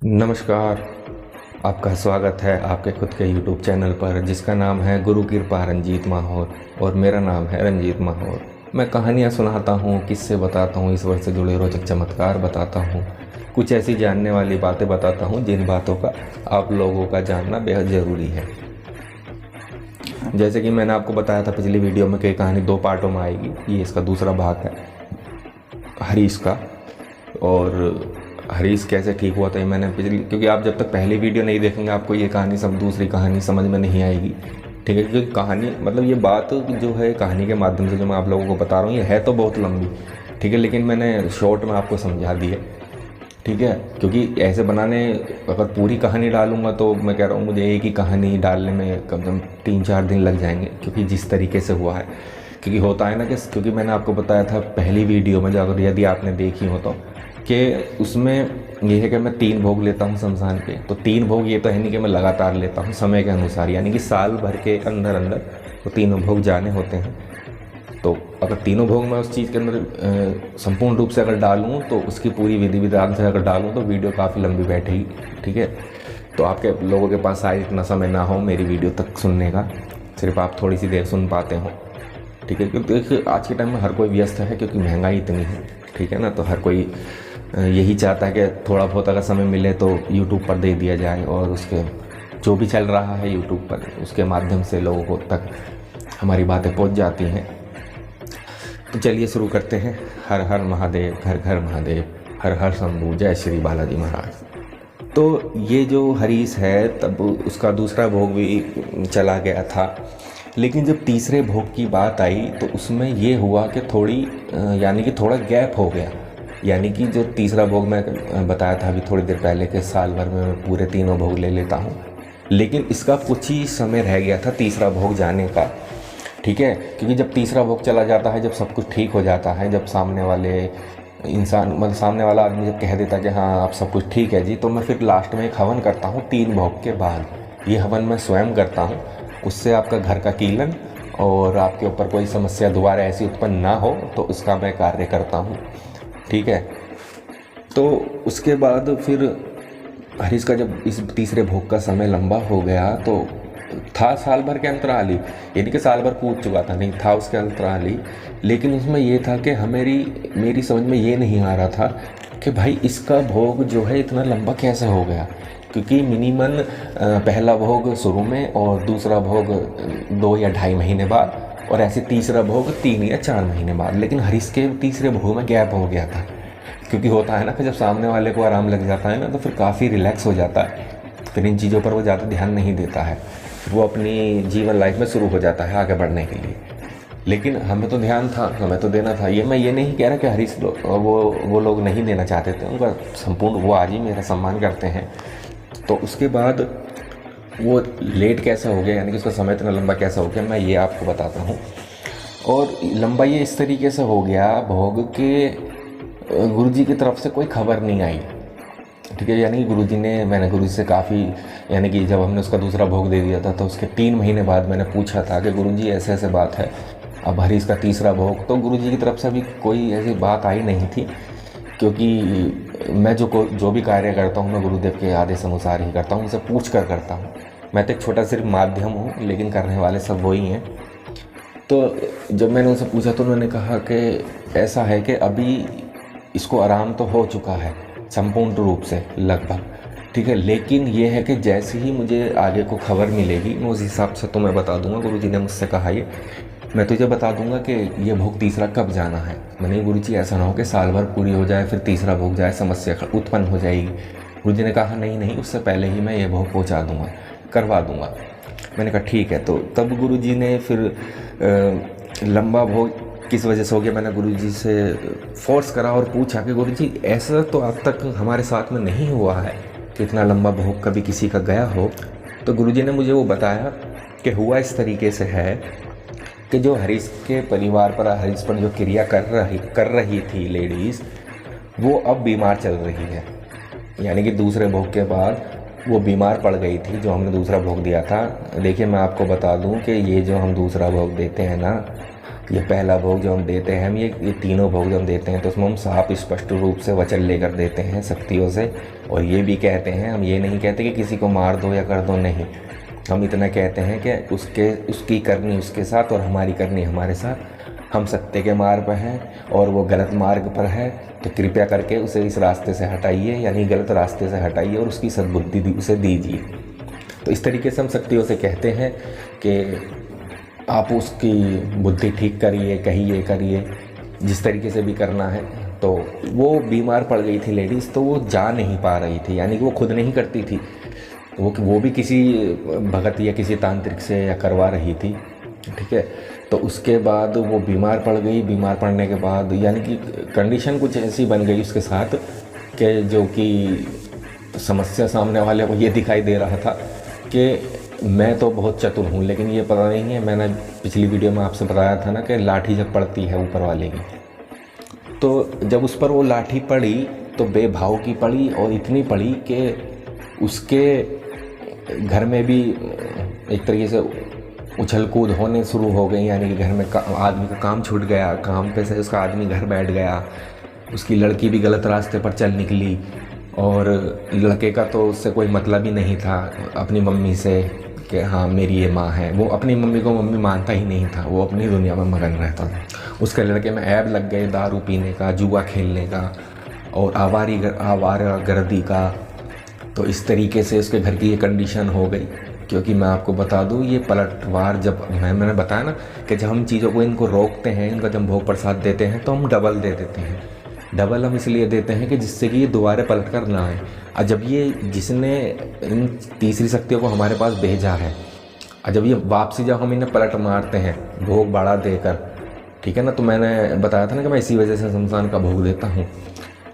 नमस्कार। आपका स्वागत है आपके खुद के YouTube चैनल पर जिसका नाम है गुरु कृपा रंजीत माहौर और मेरा नाम है रंजीत माहौर। मैं कहानियाँ सुनाता हूँ, किस्से बताता हूँ, ईश्वर से जुड़े रोचक चमत्कार बताता हूँ, कुछ ऐसी जानने वाली बातें बताता हूँ जिन बातों का आप लोगों का जानना बेहद ज़रूरी है। जैसे कि मैंने आपको बताया था पिछली वीडियो में कि कहानी 2 पार्टों में आएगी। ये इसका दूसरा भाग है हरीश का। और हरीश कैसे ठीक हुआ था ये मैंने क्योंकि आप जब तक पहली वीडियो नहीं देखेंगे आपको ये कहानी दूसरी कहानी समझ में नहीं आएगी। ठीक है, क्योंकि कहानी मतलब ये बात जो है कहानी के माध्यम से जो मैं आप लोगों को बता रहा हूँ ये है तो बहुत लंबी। ठीक है, लेकिन मैंने शॉर्ट में आपको समझा दी है। ठीक है, क्योंकि ऐसे बनाने अगर पूरी कहानी डालूंगा तो मैं कह रहा हूँ मुझे एक ही कहानी डालने में कम से कम 3-4 दिन लग जाएंगे, क्योंकि जिस तरीके से हुआ है। क्योंकि होता है ना कि क्योंकि मैंने आपको बताया था पहली वीडियो में, जो अगर यदि आपने देखी हो तो, कि उसमें ये है कि मैं 3 भोग लेता हूँ शमशान पे। तो 3 भोग ये तो है नहीं कि मैं लगातार लेता हूँ समय के अनुसार, यानी कि साल भर के अंदर अंदर वो तीनों भोग जाने होते हैं। तो अगर तीनों भोग मैं उस चीज़ के अंदर संपूर्ण रूप से अगर डालूँ तो उसकी पूरी विधि विधान से अगर डालूँ तो वीडियो काफ़ी लंबी बैठेगी। ठीक है, तो आपके लोगों के पास शायद इतना समय ना हो मेरी वीडियो तक सुनने का, सिर्फ आप थोड़ी सी देर सुन पाते हो। ठीक है, क्योंकि देखिए आज के टाइम में हर कोई व्यस्त है क्योंकि महंगाई इतनी है। ठीक है ना, तो हर कोई यही चाहता है कि थोड़ा बहुत अगर समय मिले तो यूट्यूब पर दे दिया जाए, और उसके जो भी चल रहा है यूट्यूब पर उसके माध्यम से लोगों को तक हमारी बातें पहुंच जाती हैं। तो चलिए शुरू करते हैं। हर हर महादेव, घर घर महादेव, हर हर शंभू, जय श्री बालाजी महाराज। तो ये जो हरीश है तब उसका दूसरा भोग भी चला गया था, लेकिन जब तीसरे भोग की बात आई तो उसमें ये हुआ कि थोड़ी यानी कि थोड़ा गैप हो गया। यानी कि जो तीसरा भोग मैं बताया था अभी थोड़ी देर पहले के साल भर में मैं पूरे तीनों भोग ले लेता हूँ, लेकिन इसका कुछ ही समय रह गया था तीसरा भोग जाने का। ठीक है, क्योंकि जब तीसरा भोग चला जाता है, जब सब कुछ ठीक हो जाता है, जब सामने वाले इंसान मतलब सामने वाला आदमी जब कह देता कि हाँ आप सब कुछ ठीक है जी, तो मैं फिर लास्ट में एक हवन करता हूँ 3 भोग के बाद। ये हवन मैं स्वयं करता हूँ, उससे आपका घर का कीलन और आपके ऊपर कोई समस्या दोबारा ऐसी उत्पन्न ना हो तो उसका मैं कार्य करता हूँ। ठीक है, तो उसके बाद फिर हरीश का जब इस तीसरे भोग का समय लंबा हो गया तो था साल भर के अंतराल ही, यानी कि साल भर कूद चुका था, नहीं था उसके अंतराल ही। लेकिन उसमें ये था कि मेरी समझ में ये नहीं आ रहा था कि भाई इसका भोग जो है इतना लंबा कैसे हो गया, क्योंकि मिनिमम पहला भोग शुरू में और दूसरा भोग 2 या 2.5 महीने बाद, और ऐसे तीसरा भोग 3 या 4 महीने बाद। लेकिन हरीश के तीसरे भोग में गैप हो गया था, क्योंकि होता है ना कि जब सामने वाले को आराम लग जाता है ना तो फिर काफ़ी रिलैक्स हो जाता है, फिर इन चीज़ों पर वो ज़्यादा ध्यान नहीं देता है, वो अपनी जीवन लाइफ में शुरू हो जाता है आगे बढ़ने के लिए। लेकिन हमें तो ध्यान था, हमें तो देना था। मैं ये नहीं कह रहा कि हरीश वो लोग नहीं देना चाहते थे, उनका संपूर्ण वो आज ही मेरा सम्मान करते हैं। तो उसके बाद वो लेट कैसा हो गया, यानी कि उसका समय इतना लंबा कैसा हो गया, मैं ये आपको बताता हूँ। और लंबा ये इस तरीके से हो गया भोग के गुरुजी की तरफ से कोई खबर नहीं आई। ठीक है, यानी मैंने गुरुजी से काफ़ी, यानी कि जब हमने उसका दूसरा भोग दे दिया था तो उसके 3 महीने बाद मैंने पूछा था कि गुरुजी ऐसे ऐसे बात है, अब हरीश का तीसरा भोग। तो गुरुजी की तरफ से अभी कोई ऐसी बात आई नहीं थी, क्योंकि मैं जो भी कार्य करता हूँ मैं गुरुदेव के आदेश अनुसार ही करता हूँ, उनसे पूछ कर करता हूँ। मैं तो एक छोटा सिर्फ माध्यम हूँ, लेकिन करने वाले सब वही हैं। तो जब मैंने उनसे पूछा तो उन्होंने कहा कि ऐसा है कि अभी इसको आराम तो हो चुका है संपूर्ण रूप से लगभग। ठीक है, लेकिन ये है कि जैसे ही मुझे आगे को खबर मिलेगी मैं उस हिसाब से तुम्हें बता दूंगा। गुरुजी ने मुझसे कहा ये मैं तुझे बता दूंगा कि ये भोग तीसरा कब जाना है। मैंने गुरुजी ऐसा ना हो कि साल भर पूरी हो जाए फिर तीसरा भोग जाए, समस्या उत्पन्न हो जाएगी। गुरुजी ने कहा नहीं उससे पहले ही मैं ये भोग पहुँचा दूँगा, करवा दूँगा। मैंने कहा ठीक है। तो तब गुरुजी ने फिर लंबा भोग किस वजह से हो गया, मैंने गुरुजी से फोर्स करा और पूछा कि गुरुजी ऐसा तो अब तक हमारे साथ में नहीं हुआ है कि इतना लंबा भोग कभी किसी का गया हो। तो गुरुजी ने मुझे वो बताया कि हुआ इस तरीके से है कि जो हरीश के परिवार पर, हरीश पर जो क्रिया कर रही थी लेडीज़, वो अब बीमार चल रही है। यानी कि दूसरे भोग के बाद वो बीमार पड़ गई थी जो हमने दूसरा भोग दिया था। देखिए मैं आपको बता दूं कि ये जो हम दूसरा भोग देते हैं ना, ये पहला भोग जो हम देते हैं, हम ये तीनों भोग जो हम देते हैं तो उसमें हम साफ स्पष्ट रूप से वचन लेकर देते हैं शक्तियों से। और ये भी कहते हैं, हम ये नहीं कहते कि किसी को मार दो या कर दो, नहीं, हम इतना कहते हैं कि उसकी करनी उसके साथ और हमारी करनी हमारे साथ। हम सत्य के मार्ग पर हैं और वो गलत मार्ग पर है, तो कृपया करके उसे इस रास्ते से हटाइए, यानी गलत रास्ते से हटाइए और उसकी सद्बुद्धि उसे दीजिए। तो इस तरीके से हम शक्तियों से कहते हैं कि आप उसकी बुद्धि ठीक करिए, कहिए, करिए, जिस तरीके से भी करना है। तो वो बीमार पड़ गई थी लेडीज़, तो वो जा नहीं पा रही थी, यानी कि वो खुद नहीं करती थी, वो भी किसी भगत या किसी तांत्रिक से या करवा रही थी, ठीक है। तो उसके बाद वो बीमार पड़ गई। बीमार पड़ने के बाद यानी कि कंडीशन कुछ ऐसी बन गई उसके साथ कि जो कि समस्या सामने वाले को ये दिखाई दे रहा था कि मैं तो बहुत चतुर हूँ, लेकिन ये पता नहीं है, मैंने पिछली वीडियो में आपसे बताया था ना कि लाठी जब पड़ती है ऊपर वाले की, तो जब उस पर वो लाठी पड़ी तो बेभाव की पड़ी, और इतनी पड़ी कि उसके घर में भी एक तरीके से उछल कूद होने शुरू हो गई। यानी कि घर में आदमी का काम छूट गया, काम पे से उसका आदमी घर बैठ गया, उसकी लड़की भी गलत रास्ते पर चल निकली, और लड़के का तो उससे कोई मतलब ही नहीं था अपनी मम्मी से कि हाँ मेरी ये माँ है। वो अपनी मम्मी को मम्मी मानता ही नहीं था, वो अपनी दुनिया में मगन रहता था। उसके लड़के में ऐब लग गए दारू पीने का, जुआ खेलने का और आवारागर्दी का। तो इस तरीके से उसके घर की ये कंडीशन हो गई। क्योंकि मैं आपको बता दूं, ये पलटवार जब मैंने बताया ना कि जब हम चीज़ों को इनको रोकते हैं, इनका जब भोग प्रसाद देते हैं तो हम डबल दे देते हैं। डबल हम इसलिए देते हैं कि जिससे कि ये दोबारा पलट कर ना आए। और जब ये जिसने इन तीसरी शक्तियों को हमारे पास भेजा है, और जब ये वापसी जब हम इन्हें पलट मारते हैं भोग बड़ा देकर, ठीक है ना, तो मैंने बताया था ना कि मैं इसी वजह से शमशान का भोग देता हूँ,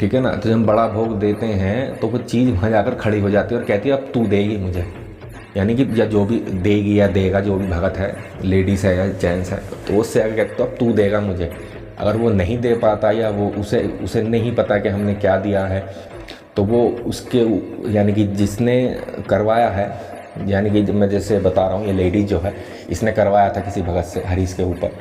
ठीक है ना। तो जब हम बड़ा भोग देते हैं तो वो चीज़ वहाँ जाकर खड़ी हो जाती है और कहती है अब तू देगी मुझे, यानी कि या जो भी देगी या देगा, जो भी भगत है, लेडीज़ है या जेंट्स है, तो उससे आगे कहते तो अब तू देगा मुझे। अगर वो नहीं दे पाता या वो उसे नहीं पता कि हमने क्या दिया है, तो वो उसके यानी कि जिसने करवाया है, यानी कि मैं जैसे बता रहा हूँ, ये लेडीज जो है इसने करवाया था किसी भगत से हरीश के ऊपर,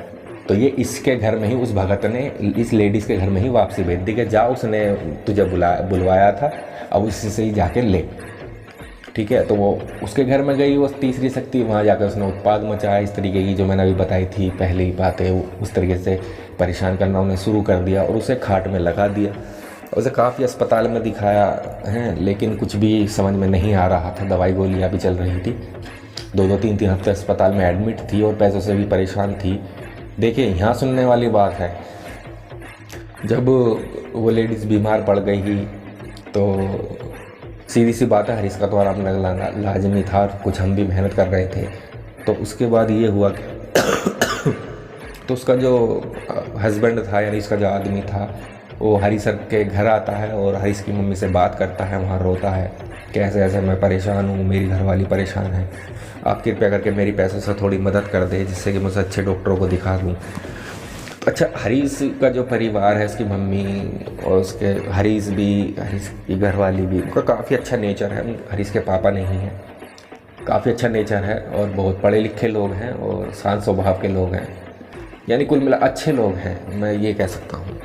तो ये इसके घर में ही उस भगत ने इस लेडीज़ के घर में ही वापसी भेज दी कि जा उसने तुझे बुलवाया था, अब उसी से ही जाके ले, ठीक है। तो वो उसके घर में गई, वो तीसरी शक्ति, वहाँ जाकर उसने उत्पाद मचाया इस तरीके की जो मैंने अभी बताई थी पहले ही बातें, उस तरीके से परेशान करना उन्हें शुरू कर दिया और उसे खाट में लगा दिया। उसे काफ़ी अस्पताल में दिखाया है, लेकिन कुछ भी समझ में नहीं आ रहा था। दवाई गोलियाँ भी चल रही थी, 2-2 3-3 हफ्ते अस्पताल में एडमिट थी और पैसों से भी परेशान थी। देखिए यहाँ सुनने वाली बात है, जब वो लेडीज़ बीमार पड़ गई तो सीधी सी बात है, हरीश का तो आराम लगना लाजमी था, कुछ हम भी मेहनत कर रहे थे। तो उसके बाद ये हुआ कि तो उसका जो हस्बैंड था, यानी इसका जो आदमी था, वो हरीश सर के घर आता है और हरीश की मम्मी से बात करता है, वहाँ रोता है कि ऐसे ऐसे मैं परेशान हूँ, मेरी घरवाली परेशान है, आप कृपया करके मेरी पैसों से थोड़ी मदद कर दे जिससे कि मुझे अच्छे डॉक्टरों को दिखा दूँ। अच्छा, हरीश का जो परिवार है, उसकी मम्मी और उसके हरीश की घरवाली भी, उनका काफ़ी अच्छा नेचर है। हरीश के पापा नहीं हैं, काफ़ी अच्छा नेचर है और बहुत पढ़े लिखे लोग हैं और शांत स्वभाव के लोग हैं, यानी कुल मिला अच्छे लोग हैं, मैं ये कह सकता हूँ।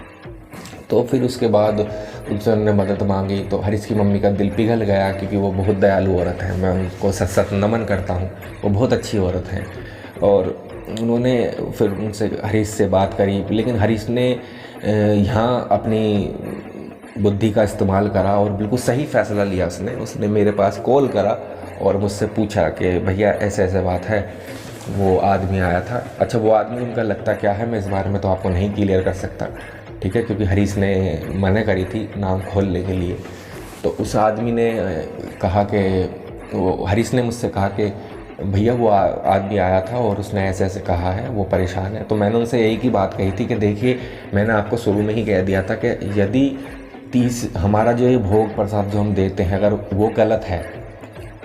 तो फिर उसके बाद उनसे उन्होंने मदद मांगी तो हरीश की मम्मी का दिल पिघल गया, क्योंकि वो बहुत दयालु औरत है, मैं उनको सच सच नमन करता हूँ, वो बहुत अच्छी औरत है। और उन्होंने फिर उनसे हरीश से बात करी, लेकिन हरीश ने यहाँ अपनी बुद्धि का इस्तेमाल करा और बिल्कुल सही फ़ैसला लिया। उसने मेरे पास कॉल करा और मुझसे पूछा कि भैया ऐसे ऐसे बात है, वो आदमी आया था। अच्छा, वो आदमी उनका लगता क्या है, मैं इस बारे में तो आपको नहीं क्लियर कर सकता, ठीक है, क्योंकि हरीश ने मना करी थी नाम खोलने के लिए। तो उस आदमी ने कहा कि हरीश ने मुझसे कहा कि भैया वो आदमी आया था और उसने ऐसे ऐसे कहा है, वो परेशान है। तो मैंने उनसे एक ही बात कही थी कि देखिए, मैंने आपको शुरू में ही कह दिया था कि यदि हमारा जो ये भोग प्रसाद जो हम देते हैं, अगर वो गलत है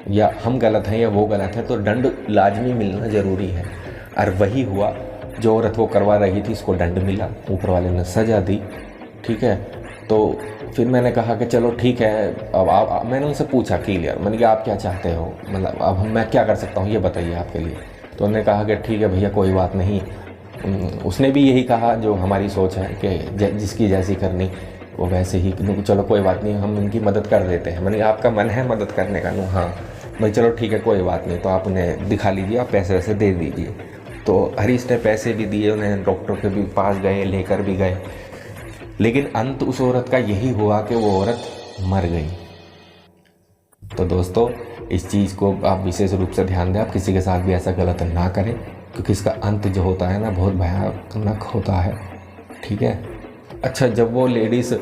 या हम गलत हैं या वो गलत है, तो दंड लाजमी मिलना ज़रूरी है। और वही हुआ, जो औरत वो करवा रही थी उसको दंड मिला, ऊपर वाले ने सजा दी, ठीक है। तो फिर मैंने कहा कि चलो ठीक है, अब आप मैंने उनसे पूछा क्लियर, मैंने कहा आप क्या चाहते हो, मतलब अब मैं क्या कर सकता हूँ ये बताइए आपके लिए। तो उन्होंने कहा कि ठीक है भैया कोई बात नहीं, उसने भी यही कहा जो हमारी सोच है कि जिसकी जैसी करनी वो वैसे ही, चलो कोई बात नहीं, हम इनकी मदद कर देते हैं। मैंने आपका मन है मदद करने का? हाँ भाई चलो ठीक है, कोई बात नहीं, तो आप उन्हें दिखा लीजिए, आप पैसे वैसे दे दीजिए। तो हरीश ने पैसे भी दिए, उन्हें डॉक्टर के भी पास गए, लेकर भी गए, लेकिन अंत उस औरत का यही हुआ कि वो औरत मर गई। तो दोस्तों इस चीज़ को आप विशेष रूप से ध्यान दें, आप किसी के साथ भी ऐसा गलत ना करें, क्योंकि इसका अंत जो होता है ना बहुत भयानक होता है। ठीक है। अच्छा, जब वो लेडीज़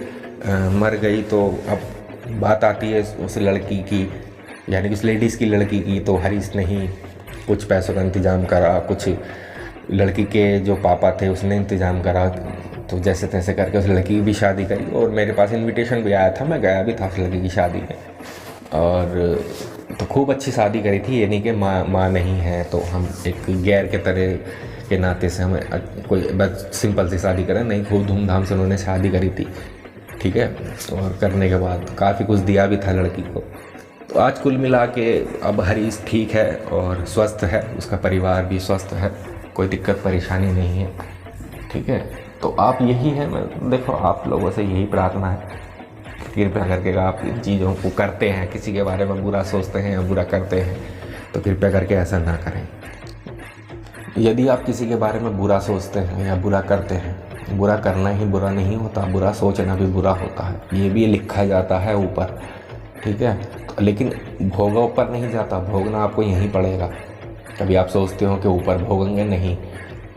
मर गई तो अब बात आती है उस लड़की की, यानी कि उस लेडीज़ की लड़की की। तो हरीश ने ही कुछ पैसों का इंतज़ाम करा, कुछ लड़की के जो पापा थे उसने इंतज़ाम करा, तो जैसे तैसे करके उस लड़की की भी शादी करी। और मेरे पास इनविटेशन भी आया था, मैं गया भी था उस लड़की की शादी में, और तो खूब अच्छी शादी करी थी। ये नहीं कि माँ नहीं है तो हम एक गैर के तरह के नाते से हमें कोई बस सिंपल सी शादी करें, नहीं, खूब धूमधाम से उन्होंने शादी करी थी। ठीक है। और करने के बाद काफ़ी कुछ दिया भी था लड़की को। तो आज कुल मिला के अब हरीश ठीक है और स्वस्थ है, उसका परिवार भी स्वस्थ है, कोई दिक्कत परेशानी नहीं है। ठीक है। तो आप यही है, मैं देखो आप लोगों से यही प्रार्थना है, कृपया करके आप इन चीज़ों को करते हैं, किसी के बारे में बुरा सोचते हैं या बुरा करते हैं, तो कृपया करके ऐसा ना करें। यदि आप किसी के बारे में बुरा सोचते हैं या बुरा करते हैं, बुरा करना ही बुरा नहीं होता, बुरा सोचना भी बुरा होता है, ये भी लिखा जाता है ऊपर। ठीक है। लेकिन भोगा ऊपर नहीं जाता, भोगना आपको यहीं पड़ेगा। कभी आप सोचते हो कि ऊपर भोगेंगे, नहीं।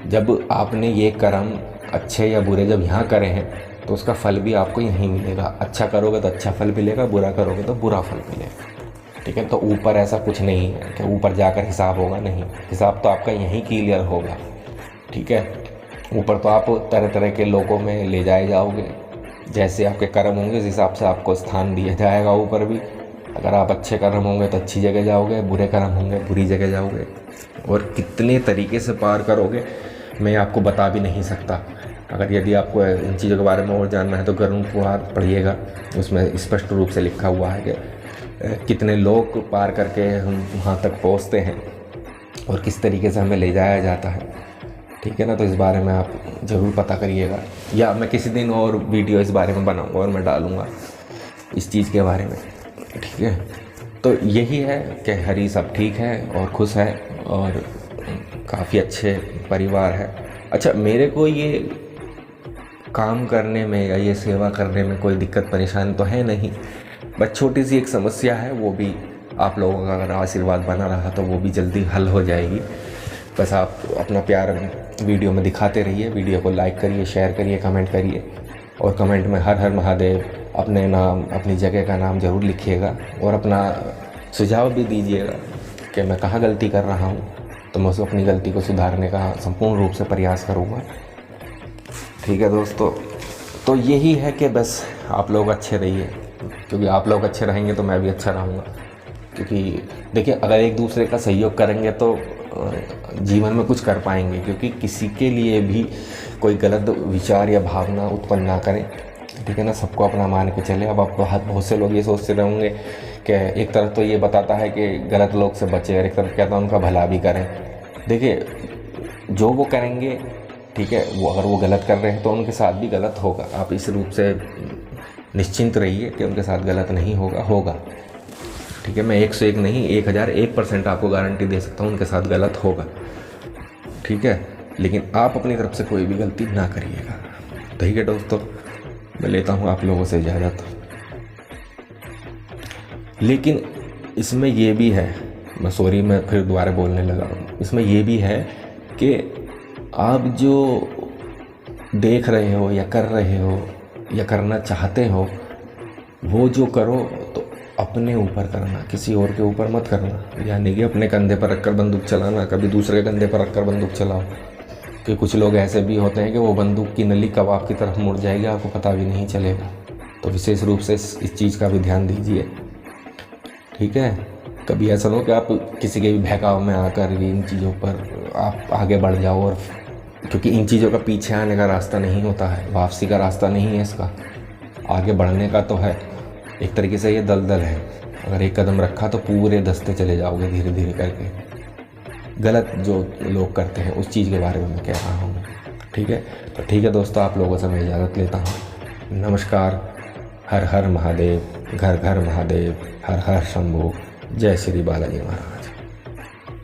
जब आपने ये कर्म अच्छे या बुरे जब यहाँ करे हैं तो उसका फल भी आपको यहीं मिलेगा। अच्छा करोगे तो अच्छा फल मिलेगा, बुरा करोगे तो बुरा फल मिलेगा। ठीक है। तो ऊपर ऐसा कुछ नहीं है कि ऊपर जाकर हिसाब होगा, नहीं, हिसाब तो आपका यहीं क्लियर होगा। ठीक है। ऊपर तो आप तरह तरह के लोगों में ले जाए जाओगे, जैसे आपके कर्म होंगे उस हिसाब से आपको स्थान दिया जाएगा ऊपर भी। अगर आप अच्छे कर्म होंगे तो अच्छी जगह जाओगे, बुरे कर्म होंगे बुरी जगह जाओगे। और कितने तरीके से पार करोगे मैं आपको बता भी नहीं सकता। अगर यदि आपको इन चीज़ों के बारे में और जानना है तो गरुड़ पुराण पढ़िएगा, उसमें स्पष्ट रूप से लिखा हुआ है कि कितने लोग पार करके हम वहाँ तक पहुँचते हैं और किस तरीके से हमें ले जाया जाता है। ठीक है ना। तो इस बारे में आप ज़रूर पता करिएगा, या मैं किसी दिन और वीडियो इस बारे में बनाऊँगा और मैं डालूँगा इस चीज़ के बारे में। ठीक है। तो यही है कि हरीश अब ठीक है और खुश है और काफ़ी अच्छे परिवार है। अच्छा, मेरे को ये काम करने में या ये सेवा करने में कोई दिक्कत परेशानी तो है नहीं, बस छोटी सी एक समस्या है, वो भी आप लोगों का अगर आशीर्वाद बना रहा तो वो भी जल्दी हल हो जाएगी। बस आप अपना प्यार वीडियो में दिखाते रहिए, वीडियो को लाइक करिए, शेयर करिए, कमेंट करिए, और कमेंट में हर हर महादेव, अपने नाम, अपनी जगह का नाम ज़रूर लिखिएगा, और अपना सुझाव भी दीजिएगा कि मैं कहाँ गलती कर रहा हूँ, तो मैं उसको अपनी गलती को सुधारने का संपूर्ण रूप से प्रयास करूँगा। ठीक है दोस्तों, तो यही है कि बस आप लोग अच्छे रहिए, क्योंकि आप लोग अच्छे रहेंगे तो मैं भी अच्छा रहूँगा। क्योंकि देखिए, अगर एक दूसरे का सहयोग करेंगे तो जीवन में कुछ कर पाएंगे, क्योंकि किसी के लिए भी कोई गलत विचार या भावना उत्पन्न ना करें। ठीक है ना। सबको अपना मान के चले। अब आप बहुत से लोग ये सोचते रहेंगे कि एक तरफ तो ये बताता है कि गलत लोग से बचे, और एक तरफ कहता है उनका भला भी करें। देखिए, जो वो करेंगे, ठीक है, वो अगर वो गलत कर रहे हैं तो उनके साथ भी गलत होगा। आप इस रूप से निश्चिंत रहिए कि उनके साथ गलत नहीं होगा। ठीक है। मैं 101 नहीं, 1001% आपको गारंटी दे सकता हूँ उनके साथ गलत होगा। ठीक है। लेकिन आप अपनी तरफ से कोई भी गलती ना करिएगा। ठीक है दोस्तों, मैं लेता हूँ आप लोगों से इजाज़त। लेकिन इसमें ये भी है, मैं फिर दोबारा बोलने लगा हूँ, इसमें ये भी है कि आप जो देख रहे हो या कर रहे हो या करना चाहते हो, वो जो करो तो अपने ऊपर करना, किसी और के ऊपर मत करना। यानी कि अपने कंधे पर रखकर बंदूक चलाना, कभी दूसरे के कंधे पर रखकर बंदूक चलाओ। कि कुछ लोग ऐसे भी होते हैं कि वो बंदूक की नली कब आपकी तरफ मुड़ जाएगी आपको पता भी नहीं चलेगा। तो विशेष रूप से इस चीज़ का भी ध्यान दीजिए। ठीक है। कभी ऐसा हो कि आप किसी के भी बहकाव में आकर इन चीज़ों पर आप आगे बढ़ जाओ, और क्योंकि इन चीज़ों का पीछे आने का रास्ता नहीं होता है, वापसी का रास्ता नहीं है इसका, आगे बढ़ने का तो है। एक तरीके से ये दलदल है, अगर एक कदम रखा तो पूरे दस्ते चले जाओगे धीरे धीरे करके। गलत जो लोग करते हैं उस चीज़ के बारे में मैं कह रहा हूँ। ठीक है, तो ठीक है दोस्तों, आप लोगों से मैं इजाज़त लेता हूँ। नमस्कार। हर हर महादेव, घर घर महादेव, हर हर शंभू। जय श्री बालाजी महाराज।